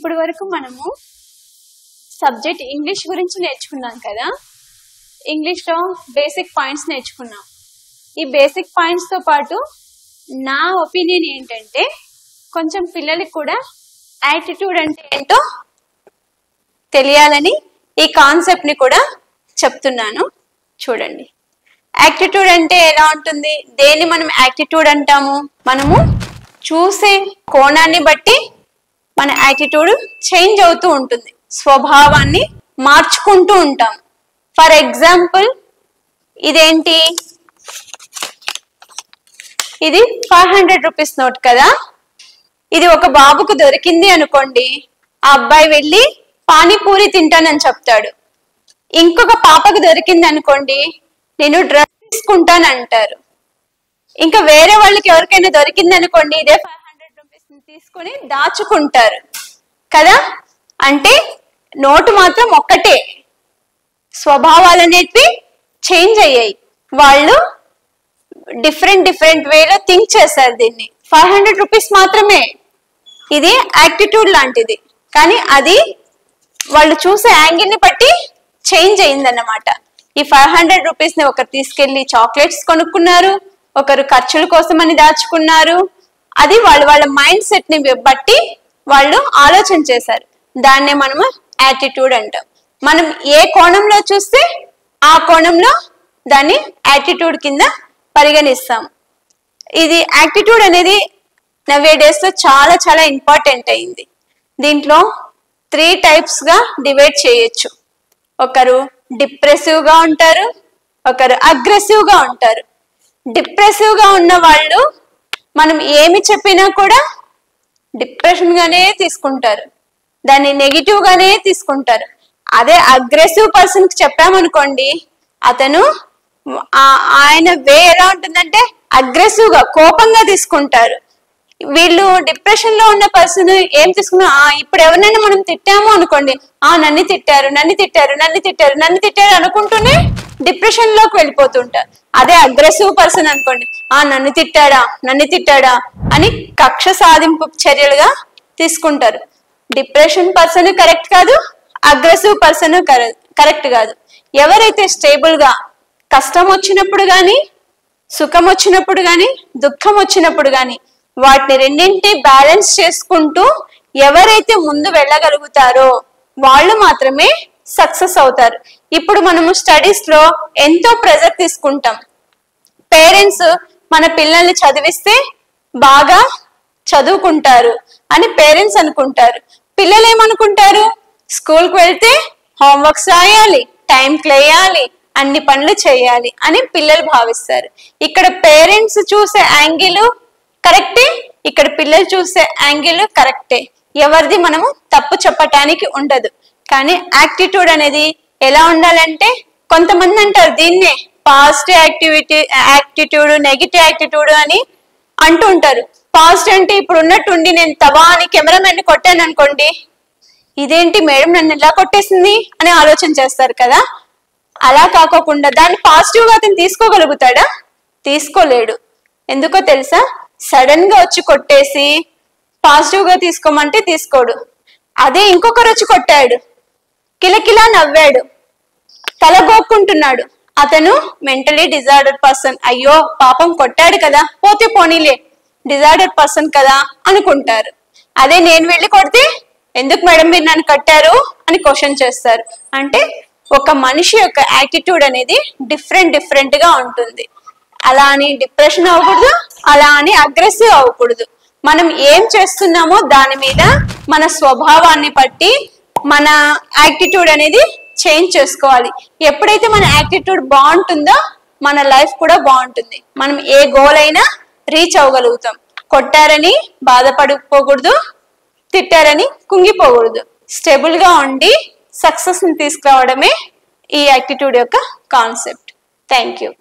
ఇప్పటి వరకు మనము సబ్జెక్ట్ ఇంగ్లీష్ గురించి నేర్చుకున్నాం కదా. ఇంగ్లీష్లో బేసిక్ పాయింట్స్ నేర్చుకున్నాం. ఈ బేసిక్ పాయింట్స్తో పాటు నా ఒపీనియన్ ఏంటంటే కొంచెం పిల్లలకి కూడా యాటిట్యూడ్ అంటే ఏంటో తెలియాలని ఈ కాన్సెప్ట్ని కూడా చెప్తున్నాను. చూడండి, యాటిట్యూడ్ అంటే ఎలా ఉంటుంది, దేన్ని మనం యాటిట్యూడ్ అంటాము? మనము చూసే కోణాన్ని బట్టి మన యాటిట్యూడ్ చేంజ్ అవుతూ ఉంటుంది, స్వభావాన్ని మార్చుకుంటూ ఉంటాం. ఫర్ ఎగ్జాంపుల్, ఇదేంటి, ఇది 500 రూపీస్ నోట్ కదా. ఇది ఒక బాబుకు దొరికింది అనుకోండి, ఆ అబ్బాయి వెళ్ళి పానీపూరి తింటానని చెప్తాడు. ఇంకొక పాపకు దొరికింది అనుకోండి, నేను డ్రెస్ తీసుకుంటాను అంటారు. ఇంకా వేరే వాళ్ళకి ఎవరికైనా దొరికింది అనుకోండి, ఇదే 500 రూపీస్ తీసుకొని దాచుకుంటారు కదా. అంటే నోటు మాత్రం ఒక్కటే, స్వభావాలు అనేటివి చేంజ్ అయ్యాయి. వాళ్ళు డిఫరెంట్ వేలో థింక్ చేశారు. దీన్ని 500 రూపీస్ మాత్రమే, ఇది యాటిట్యూడ్ లాంటిది, కానీ అది వాళ్ళు చూసే యాంగిల్ని బట్టి చేంజ్ అయిందన్నమాట. ఈ 500 రూపీస్ ని ఒకరు తీసుకెళ్లి చాక్లెట్స్ కొనుక్కున్నారు, ఒకరు ఖర్చుల కోసం అని దాచుకున్నారు. అది వాళ్ళ మైండ్ సెట్ ని బట్టి వాళ్ళు ఆలోచన చేశారు. దాన్నే మనము యాటిట్యూడ్ అంటాం. మనం ఏ కోణంలో చూస్తే ఆ కోణంలో దాన్ని యాటిట్యూడ్ కింద పరిగణిస్తాం. ఇది యాటిట్యూడ్ అనేది నవే డేస్ లో చాలా చాలా ఇంపార్టెంట్ అయింది. దీంట్లో 3 types గా డివైడ్ చేయొచ్చు. ఒకరు డిప్రెసివ్ గా ఉంటారు, ఒకరు అగ్రెసివ్ గా ఉంటారు. డిప్రెసివ్ గా ఉన్న వాళ్ళు మనం ఏమి చెప్పినా కూడా డిప్రెషన్ గానే తీసుకుంటారు, దాన్ని నెగిటివ్ గానే తీసుకుంటారు. అదే అగ్రెసివ్ పర్సన్ కి చెప్పామనుకోండి, అతను ఆయన వే ఎలా ఉంటుందంటే అగ్రెసివ్ గా, కోపంగా తీసుకుంటారు. వీళ్ళు డిప్రెషన్ లో ఉన్న పర్సన్ ఏం తీసుకున్నా, ఇప్పుడు ఎవరినైనా మనం తిట్టాము అనుకోండి, నన్ను తిట్టారు అనుకుంటూనే డిప్రెషన్ లోకి వెళ్ళిపోతుంటారు. అదే అగ్రెసివ్ పర్సన్ అనుకోండి, నన్ను తిట్టాడా అని కక్ష సాధింపు చర్యలుగా తీసుకుంటారు. డిప్రెషన్ పర్సన్ కరెక్ట్ కాదు, అగ్రెసివ్ పర్సన్ కరెక్ట్ కాదు. ఎవరైతే స్టేబుల్ గా కష్టం వచ్చినప్పుడు గాని, సుఖం వచ్చినప్పుడు గాని, దుఃఖం వచ్చినప్పుడు గాని వాటిని రెండింటి బ్యాలెన్స్ చేసుకుంటూ ఎవరైతే ముందు వెళ్ళగలుగుతారో వాళ్ళు మాత్రమే సక్సెస్ అవుతారు. ఇప్పుడు మనము స్టడీస్ లో ఎంతో ప్రెజర్ తీసుకుంటాం. పేరెంట్స్ మన పిల్లల్ని చదివిస్తే బాగా చదువుకుంటారు అని పేరెంట్స్ అనుకుంటారు. పిల్లలు ఏమనుకుంటారు, స్కూల్కి వెళ్తే హోంవర్క్స్ రాయాలి, టైంకి లేయాలి, అన్ని పనులు చేయాలి అని పిల్లలు భావిస్తారు. ఇక్కడ పేరెంట్స్ చూసే యాంగిల్ కరెక్టే, ఇక్కడ పిల్లలు చూసే యాంగిల్ కరెక్టే. ఎవరిది మనము తప్పు చెప్పటానికి ఉండదు. కానీ యాటిట్యూడ్ అనేది ఎలా ఉండాలంటే, కొంతమంది అంటారు దీన్నే పాజిటివ్ యాటిట్యూడ్, నెగిటివ్ యాటిట్యూడ్ అని అంటూ ఉంటారు. పాజిటివ్ అంటే ఇప్పుడు ఉన్నట్టుండి నేను తవా అని కెమెరామెన్ కొట్టాను అనుకోండి, ఇదేంటి మేడం నన్ను ఎలా కొట్టేసింది అని ఆలోచన చేస్తారు కదా. అలా కాకోకుండా దాన్ని పాజిటివ్ గా అతను తీసుకోగలుగుతాడా? తీసుకోలేడు. ఎందుకో తెలుసా? సడన్ గా వచ్చి కొట్టేసి పాజిటివ్ గా తీసుకోమంటే తీసుకోడు. అదే ఇంకొకరు వచ్చి కొట్టాడు, కిలకిలా నవ్వాడు, తలగోక్కుంటున్నాడు, అతను మెంటలీ డిజార్డర్ పర్సన్, అయ్యో పాపం కొట్టాడు కదా, పోతే పోనీలే, డిజార్డర్ పర్సన్ కదా అనుకుంటారు. అదే నేను వెళ్ళి కొడితే, ఎందుకు మేడం మీరు నన్ను కట్టారు అని క్వశ్చన్ చేస్తారు. అంటే ఒక మనిషి యొక్క యాటిట్యూడ్ అనేది డిఫరెంట్ గా ఉంటుంది. అలా అని డిప్రెషన్ అవ్వకూడదు, అలా అని అగ్రెసివ్ అవ్వకూడదు. మనం ఏం చేస్తున్నామో దాని మీద మన స్వభావాన్ని బట్టి మన యాటిట్యూడ్ అనేది చేంజ్ చేసుకోవాలి. ఎప్పుడైతే మన యాటిట్యూడ్ బాగుంటుందో మన లైఫ్ కూడా బాగుంటుంది. మనం ఏ గోల్ అయినా రీచ్ అవ్వగలుగుతాం. కొట్టారని బాధపడిపోకూడదు, తిట్టారని కుంగిపోకూడదు. స్టేబుల్ గా ఉండి సక్సెస్ ని తీసుకురావడమే ఈ యాటిట్యూడ్ యొక్క కాన్సెప్ట్. Thank you.